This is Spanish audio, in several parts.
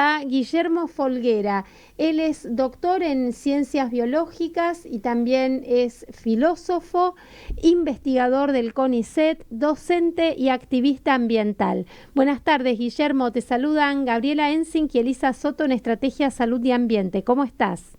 A Guillermo Folguera. Él es doctor en ciencias biológicas y también es filósofo, investigador del CONICET, docente y activista ambiental. Buenas tardes, Guillermo. Te saludan Gabriela Ensink y Elisa Soto en Estrategia Salud y Ambiente. ¿Cómo estás?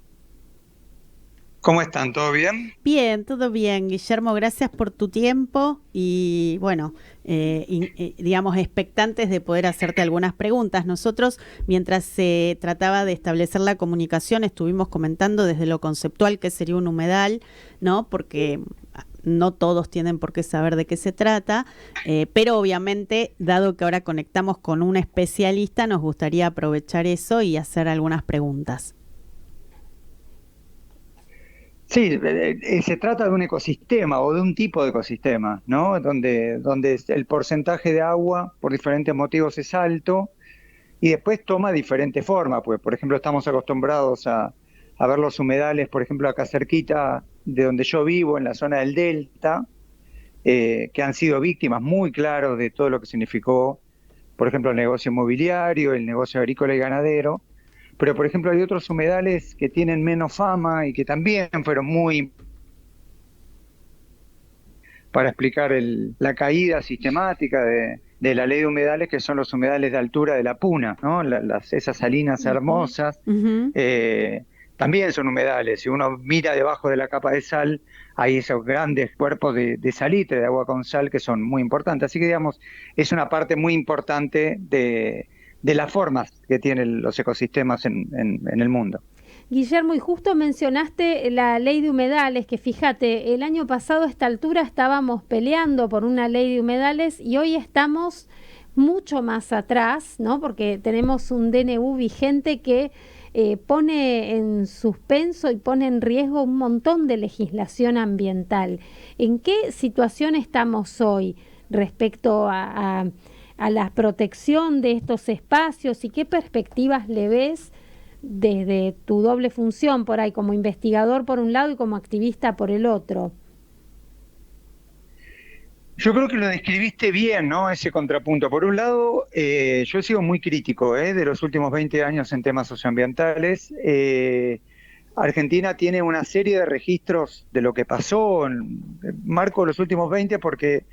¿Cómo están? ¿Todo bien? Bien, todo bien, Guillermo, gracias por tu tiempo y bueno, digamos, expectantes de poder hacerte algunas preguntas. Nosotros, mientras se trataba de establecer la comunicación, estuvimos comentando desde lo conceptual qué sería un humedal, ¿no? Porque no todos tienen por qué saber de qué se trata, pero obviamente, dado que ahora conectamos con un especialista, nos gustaría aprovechar eso y hacer algunas preguntas. Sí, se trata de un ecosistema o de un tipo de ecosistema, ¿no? Donde el porcentaje de agua por diferentes motivos es alto y después toma diferentes formas. Pues, por ejemplo, estamos acostumbrados a ver los humedales, por ejemplo, acá cerquita de donde yo vivo, en la zona del Delta, que han sido víctimas muy claros de todo lo que significó, por ejemplo, el negocio inmobiliario, el negocio agrícola y ganadero. Pero, por ejemplo, hay otros humedales que tienen menos fama y que también fueron muy para explicar la caída sistemática de la ley de humedales, que son los humedales de altura de la Puna, ¿no? Esas salinas Ujú, hermosas, ujú. eh, también son humedales. Si uno mira debajo de la capa de sal, hay esos grandes cuerpos de salitre, de agua con sal, que son muy importantes. Así que, digamos, es una parte muy importante de las formas que tienen los ecosistemas en el mundo. Guillermo, y justo mencionaste la ley de humedales, que fíjate, el año pasado a esta altura estábamos peleando por una ley de humedales y hoy estamos mucho más atrás, ¿no? Porque tenemos un DNU vigente que pone en suspenso y pone en riesgo un montón de legislación ambiental. ¿En qué situación estamos hoy respecto a la protección de estos espacios y qué perspectivas le ves desde tu doble función por ahí, como investigador por un lado y como activista por el otro? Yo creo que lo describiste bien, ¿no? Ese contrapunto. Por un lado, yo he sido muy crítico, de los últimos 20 años en temas socioambientales. Argentina tiene una serie de registros de lo que pasó, marco los últimos 20 porque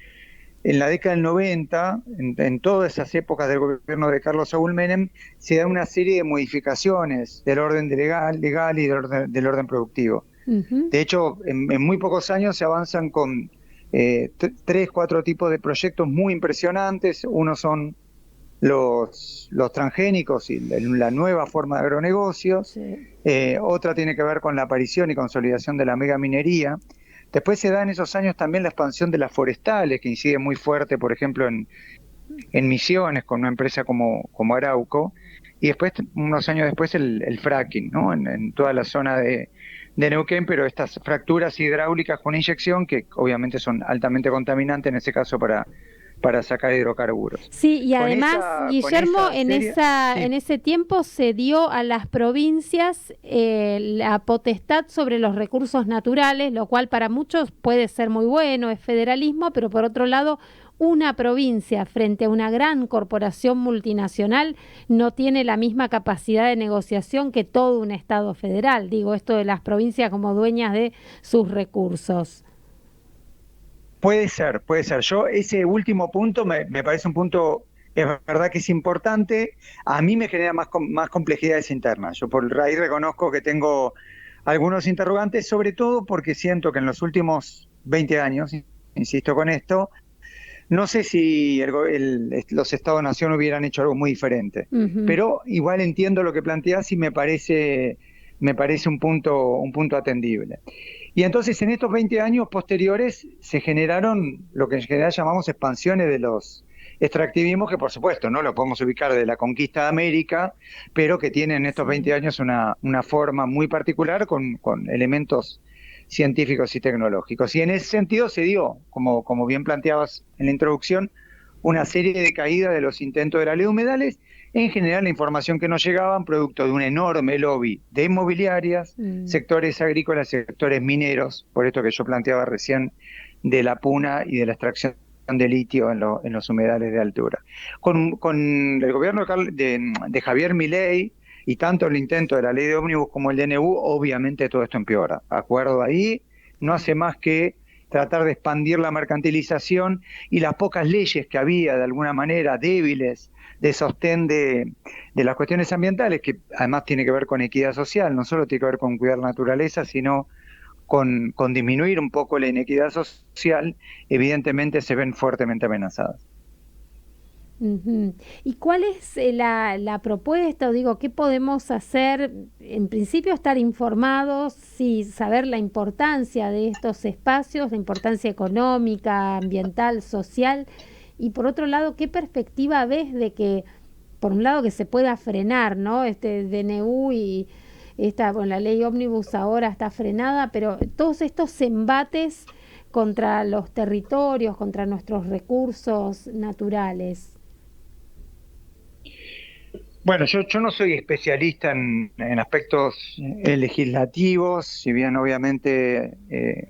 en la década del 90, en todas esas épocas del gobierno de Carlos Saúl Menem, se da una serie de modificaciones del orden legal y del orden productivo. Ujú. De hecho, en muy pocos años se avanzan con tres, cuatro tipos de proyectos muy impresionantes. Uno son los transgénicos y la nueva forma de agronegocios. Sí. Otra tiene que ver con la aparición y consolidación de la megaminería. Después se da en esos años también la expansión de las forestales, que incide muy fuerte, por ejemplo, en Misiones, con una empresa como Arauco. Y después, unos años después, el fracking, ¿no? En toda la zona de Neuquén, pero estas fracturas hidráulicas con inyección, que obviamente son altamente contaminantes, en ese caso para sacar hidrocarburos. Sí, y Con además, con Guillermo, esa serie, en sí, ese tiempo se dio a las provincias la potestad sobre los recursos naturales, lo cual para muchos puede ser muy bueno, es federalismo, pero por otro lado, una provincia frente a una gran corporación multinacional no tiene la misma capacidad de negociación que todo un Estado federal. Digo, esto de las provincias como dueñas de sus recursos. puede ser, puede ser. Yo ese último punto me parece un punto, es verdad que es importante, a mí me genera más complejidades internas. Yo por ahí reconozco que tengo algunos interrogantes, sobre todo porque siento que en los últimos 20 años, insisto con esto, no sé si los Estados-Nación hubieran hecho algo muy diferente, Ujú. pero igual entiendo lo que planteás y me parece un punto atendible. Y entonces en estos 20 años posteriores se generaron lo que en general llamamos expansiones de los extractivismos, que por supuesto no lo podemos ubicar de la conquista de América, pero que tienen en estos 20 Sí. años una forma muy particular con elementos científicos y tecnológicos. Y en ese sentido se dio, como bien planteabas en la introducción, una serie de caídas de los intentos de la ley de humedales, en general la información que nos llegaban, producto de un enorme lobby de inmobiliarias, Mm. sectores agrícolas, sectores mineros, por esto que yo planteaba recién de la puna y de la extracción de litio en los humedales de altura. Con el gobierno de Javier Milei y tanto el intento de la ley de ómnibus como el DNU, obviamente todo esto empeora. Acuerdo ahí, no hace más que tratar de expandir la mercantilización y las pocas leyes que había de alguna manera débiles de sostén de las cuestiones ambientales, que además tiene que ver con equidad social, no solo tiene que ver con cuidar la naturaleza, sino con disminuir un poco la inequidad social, evidentemente se ven fuertemente amenazadas. Ujú. ¿Y cuál es la propuesta? O digo, ¿qué podemos hacer? En principio, estar informados, sí, saber la importancia de estos espacios, la importancia económica, ambiental, social. Y por otro lado, ¿qué perspectiva ves de que, por un lado, que se pueda frenar, ¿no? Este DNU y bueno, la ley ómnibus ahora está frenada, pero todos estos embates contra los territorios, contra nuestros recursos naturales. Bueno, yo no soy especialista en aspectos legislativos, si bien obviamente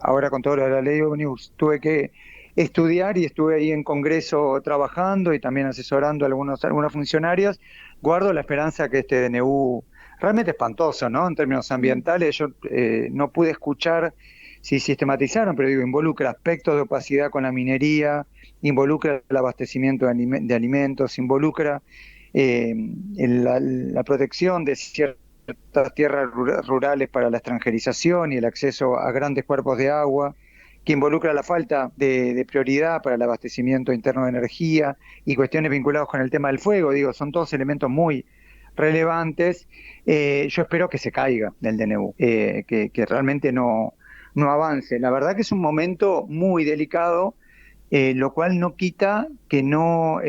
ahora con todo lo de la ley ómnibus tuve que estudiar y estuve ahí en Congreso trabajando y también asesorando a algunos funcionarios. Guardo la esperanza que este DNU, realmente espantoso, ¿no? En términos ambientales, yo no pude escuchar si sistematizaron, pero digo, involucra aspectos de opacidad con la minería, involucra el abastecimiento de alimentos, involucra la protección de ciertas tierras rurales para la extranjerización y el acceso a grandes cuerpos de agua, que involucra la falta de prioridad para el abastecimiento interno de energía y cuestiones vinculadas con el tema del fuego. Digo, son todos elementos muy relevantes. Yo espero que se caiga del DNU, que realmente no avance. La verdad que es un momento muy delicado, lo cual no quita que no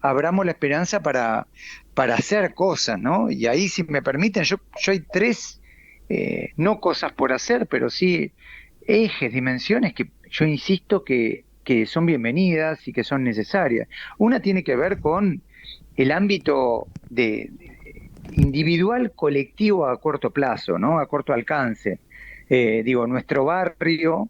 abramos la esperanza para hacer cosas, ¿no? Y ahí, si me permiten, yo hay tres, no cosas por hacer, pero sí ejes, dimensiones que yo insisto que son bienvenidas y que son necesarias. Una tiene que ver con el ámbito individual, colectivo a corto plazo, ¿no? A corto alcance. Digo, nuestro barrio,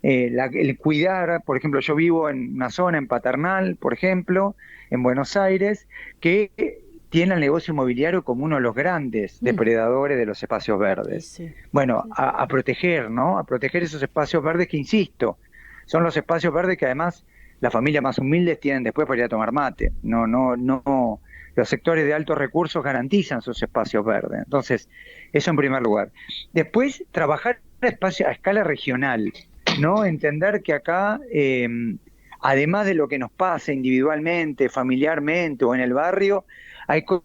el cuidar, por ejemplo, yo vivo en una zona en Paternal, por ejemplo, en Buenos Aires, que tiene el negocio inmobiliario como uno de los grandes depredadores de los espacios verdes. Sí. Bueno, a proteger, ¿no? A proteger esos espacios verdes que, insisto, son los espacios verdes que además las familias más humildes tienen después para ir a tomar mate. No. Los sectores de altos recursos garantizan sus espacios verdes. Entonces, eso en primer lugar. Después, trabajar a escala regional, ¿no? Entender que acá, además de lo que nos pasa individualmente, familiarmente o en el barrio, hay cosas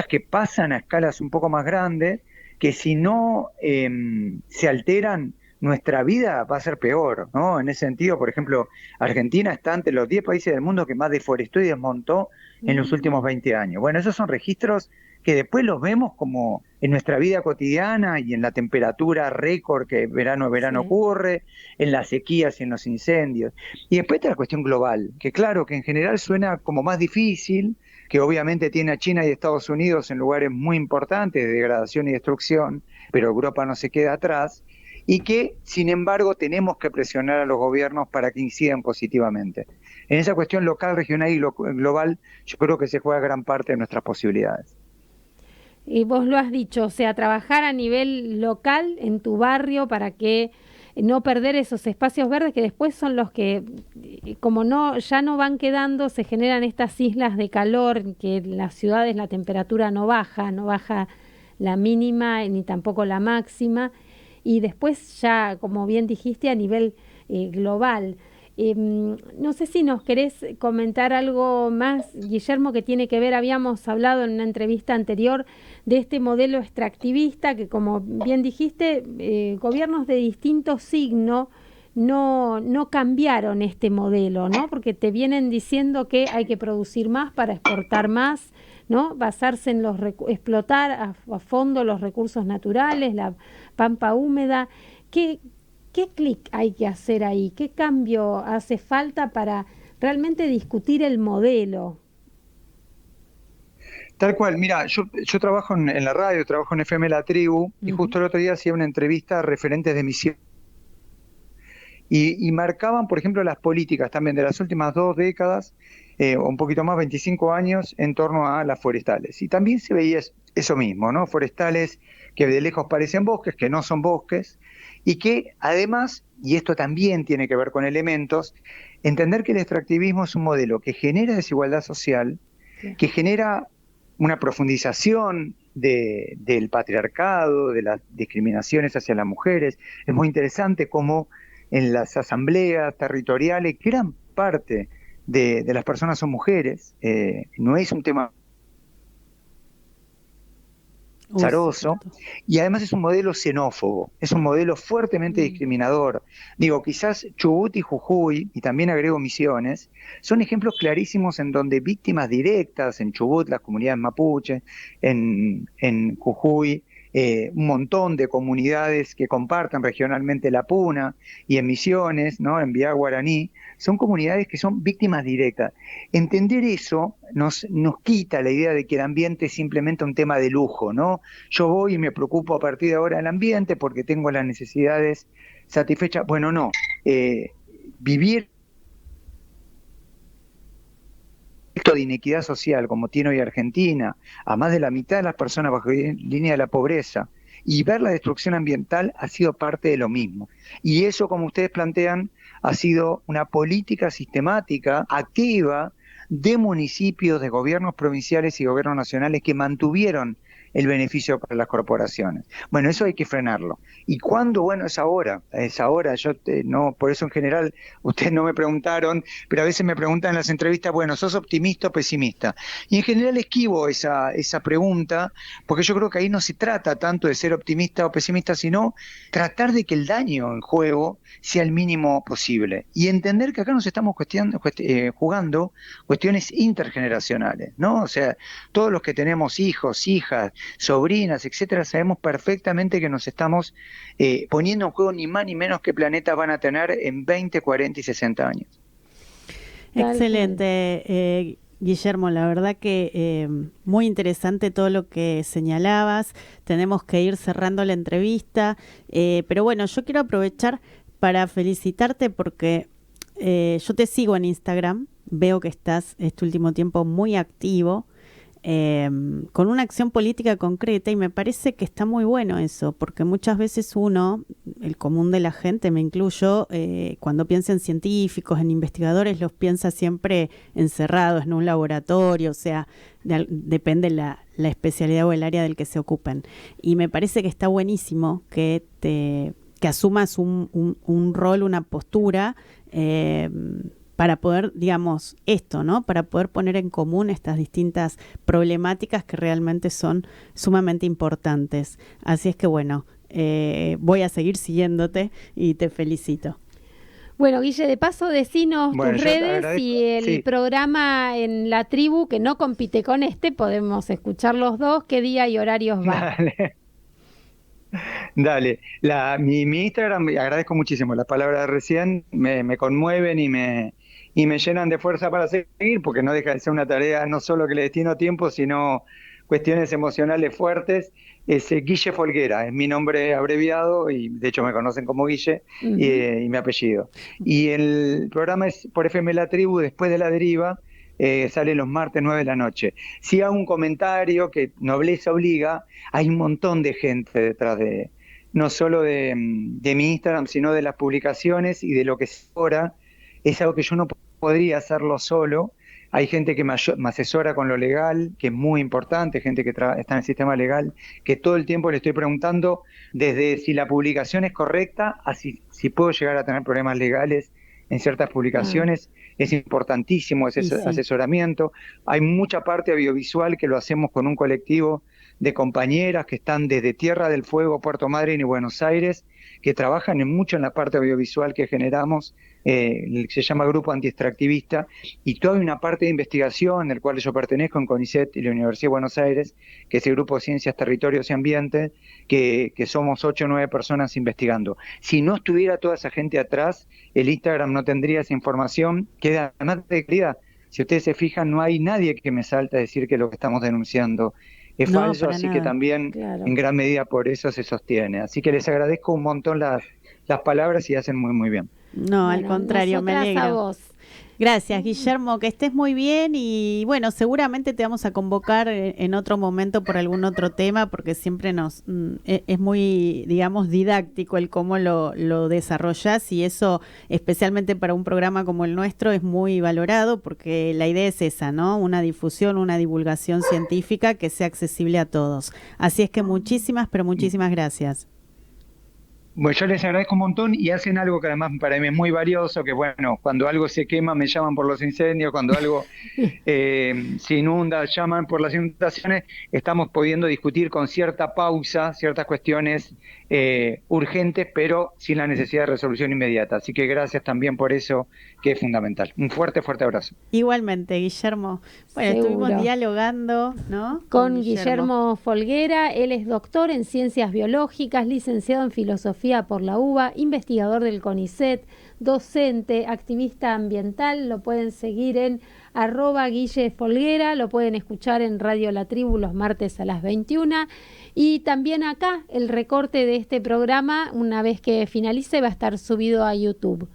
que pasan a escalas un poco más grandes, que si no se alteran, nuestra vida va a ser peor, ¿no? En ese sentido, por ejemplo, Argentina está entre los 10 países del mundo que más deforestó y desmontó en los últimos 20 años. Bueno, esos son registros que después los vemos como en nuestra vida cotidiana y en la temperatura récord que verano a verano ocurre, en las sequías y en los incendios. Y después está la cuestión global, que claro, que en general suena como más difícil, que obviamente tiene a China y Estados Unidos en lugares muy importantes de degradación y destrucción, pero Europa no se queda atrás, y que, sin embargo, tenemos que presionar a los gobiernos para que incidan positivamente. En esa cuestión local, regional y global, yo creo que se juega gran parte de nuestras posibilidades. Y vos lo has dicho, o sea, trabajar a nivel local en tu barrio para que no perder esos espacios verdes que después son los que, como ya no van quedando, se generan estas islas de calor, que en las ciudades la temperatura no baja la mínima ni tampoco la máxima, y después ya, como bien dijiste, a nivel global. No sé si nos querés comentar algo más, Guillermo, que tiene que ver, habíamos hablado en una entrevista anterior de este modelo extractivista que, como bien dijiste, gobiernos de distinto signo no cambiaron este modelo, ¿no? Porque te vienen diciendo que hay que producir más para exportar más, ¿no? Basarse en explotar a fondo los recursos naturales, la pampa húmeda. ¿Qué clic hay que hacer ahí? ¿Qué cambio hace falta para realmente discutir el modelo? Tal cual, mira, yo trabajo en la radio, trabajo en FM La Tribu, y justo el otro día hacía una entrevista a referentes de misión. y marcaban, por ejemplo, las políticas también de las últimas 2 décadas, o un poquito más, 25 años, en torno a las forestales. Y también se veía eso mismo, ¿no? Forestales que de lejos parecen bosques, que no son bosques, y que además, y esto también tiene que ver con elementos, entender que el extractivismo es un modelo que genera desigualdad social, que genera una profundización del patriarcado, de las discriminaciones hacia las mujeres. Es muy interesante cómo en las asambleas territoriales, gran parte de las personas son mujeres, no es un tema azaroso, y además es un modelo xenófobo, es un modelo fuertemente discriminador. Digo, quizás Chubut y Jujuy, y también agrego Misiones, son ejemplos clarísimos en donde víctimas directas, en Chubut las comunidades mapuche, en Jujuy un montón de comunidades que comparten regionalmente la puna, y en Misiones, ¿no? En Vía Guaraní, son comunidades que son víctimas directas. Entender eso nos quita la idea de que el ambiente es simplemente un tema de lujo, ¿no? Yo voy y me preocupo a partir de ahora del ambiente porque tengo las necesidades satisfechas. Bueno, no. Vivir de inequidad social como tiene hoy Argentina, a más de la mitad de las personas bajo línea de la pobreza, y ver la destrucción ambiental ha sido parte de lo mismo. Y eso, como ustedes plantean, ha sido una política sistemática, activa, de municipios, de gobiernos provinciales y gobiernos nacionales que mantuvieron el beneficio para las corporaciones. Bueno, eso hay que frenarlo. ¿Y cuándo? Bueno, es ahora. Yo no, por eso en general ustedes no me preguntaron, pero a veces me preguntan en las entrevistas, bueno, ¿sos optimista o pesimista? Y en general esquivo esa pregunta, porque yo creo que ahí no se trata tanto de ser optimista o pesimista, sino tratar de que el daño en juego sea el mínimo posible. Y entender que acá nos estamos jugando cuestiones intergeneracionales, ¿no? O sea, todos los que tenemos hijos, hijas, sobrinas, etcétera, sabemos perfectamente que nos estamos poniendo en juego ni más ni menos qué planetas van a tener en 20, 40 y 60 años. Excelente, Guillermo, la verdad que muy interesante todo lo que señalabas. Tenemos que ir cerrando la entrevista, pero bueno, yo quiero aprovechar para felicitarte porque yo te sigo en Instagram, veo que estás este último tiempo muy activo, con una acción política concreta, y me parece que está muy bueno eso, porque muchas veces uno, el común de la gente, me incluyo, cuando piensa en científicos, en investigadores, los piensa siempre encerrados en un laboratorio, o sea, depende la especialidad o el área del que se ocupen. Y me parece que está buenísimo que asumas un rol, una postura, para poder, digamos, esto, ¿no? Para poder poner en común estas distintas problemáticas que realmente son sumamente importantes. Así es que, bueno, voy a seguir siguiéndote y te felicito. Bueno, Guille, de paso, decinos tus redes y el programa en la tribu, que no compite con podemos escuchar los dos, qué día y horarios va. Dale. Mi Instagram, agradezco muchísimo las palabras de recién, me conmueven y me llenan de fuerza para seguir, porque no deja de ser una tarea no solo que le destino tiempo, sino cuestiones emocionales fuertes. Es Guille Folguera, es mi nombre abreviado, y de hecho me conocen como Guille, y mi apellido. Y el programa es por FM La Tribu, después de La Deriva, sale los martes 9 de la noche. Si hago un comentario que nobleza obliga, hay un montón de gente detrás no solo de mi Instagram, sino de las publicaciones y de lo que es ahora. Es algo que yo no podría hacerlo solo. Hay gente que me asesora con lo legal, que es muy importante, gente que está en el sistema legal, que todo el tiempo le estoy preguntando desde si la publicación es correcta, a si puedo llegar a tener problemas legales en ciertas publicaciones. Es importantísimo ese asesoramiento. Hay mucha parte audiovisual que lo hacemos con un colectivo de compañeras que están desde Tierra del Fuego, Puerto Madryn y Buenos Aires, que trabajan mucho en la parte audiovisual que generamos, se llama Grupo Antiextractivista, y toda una parte de investigación, del cual yo pertenezco en CONICET y la Universidad de Buenos Aires, que es el Grupo de Ciencias, Territorios y Ambiente, que somos 8 o 9 personas investigando. Si no estuviera toda esa gente atrás, el Instagram no tendría esa información, que además de calidad. Si ustedes se fijan, no hay nadie que me salta a decir que lo que estamos denunciando es falso, así que también en gran medida por eso se sostiene. Así que les agradezco un montón las las palabras y hacen muy, muy bien. No, al contrario, me nosotras a alegro. vos. Gracias, Guillermo, que estés muy bien y bueno, seguramente te vamos a convocar en otro momento por algún otro tema porque siempre es muy, digamos, didáctico el cómo lo desarrollas y eso, especialmente para un programa como el nuestro, es muy valorado porque la idea es esa, ¿no? Una difusión, una divulgación científica que sea accesible a todos. Así es que muchísimas, pero muchísimas gracias. Bueno, yo les agradezco un montón y hacen algo que además para mí es muy valioso, que bueno, cuando algo se quema me llaman por los incendios, cuando algo se inunda, llaman por las inundaciones, estamos pudiendo discutir con cierta pausa ciertas cuestiones urgentes, pero sin la necesidad de resolución inmediata. Así que gracias también por eso, que es fundamental. Un fuerte, fuerte abrazo. Igualmente, Guillermo. Bueno, estuvimos Seguro. dialogando, ¿no? Con Guillermo Folguera, él es doctor en Ciencias Biológicas, licenciado en Filosofía por la UBA, investigador del CONICET, docente, activista ambiental. Lo pueden seguir en @GuilleFolguera, lo pueden escuchar en Radio La Tribu los martes a las 21 y también acá el recorte de este programa, una vez que finalice, va a estar subido a YouTube.